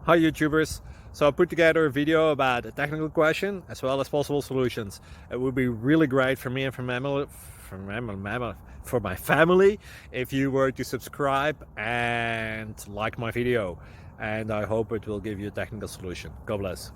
Hi YouTubers! So I put together a video about a technical question as well as possible solutions. It would be really great for me and for my family if you were to subscribe and like my video, and I hope it will give you a technical solution. God bless.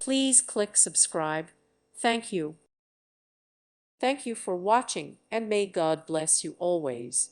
Please click subscribe. Thank you. Thank you for watching, and may God bless you always.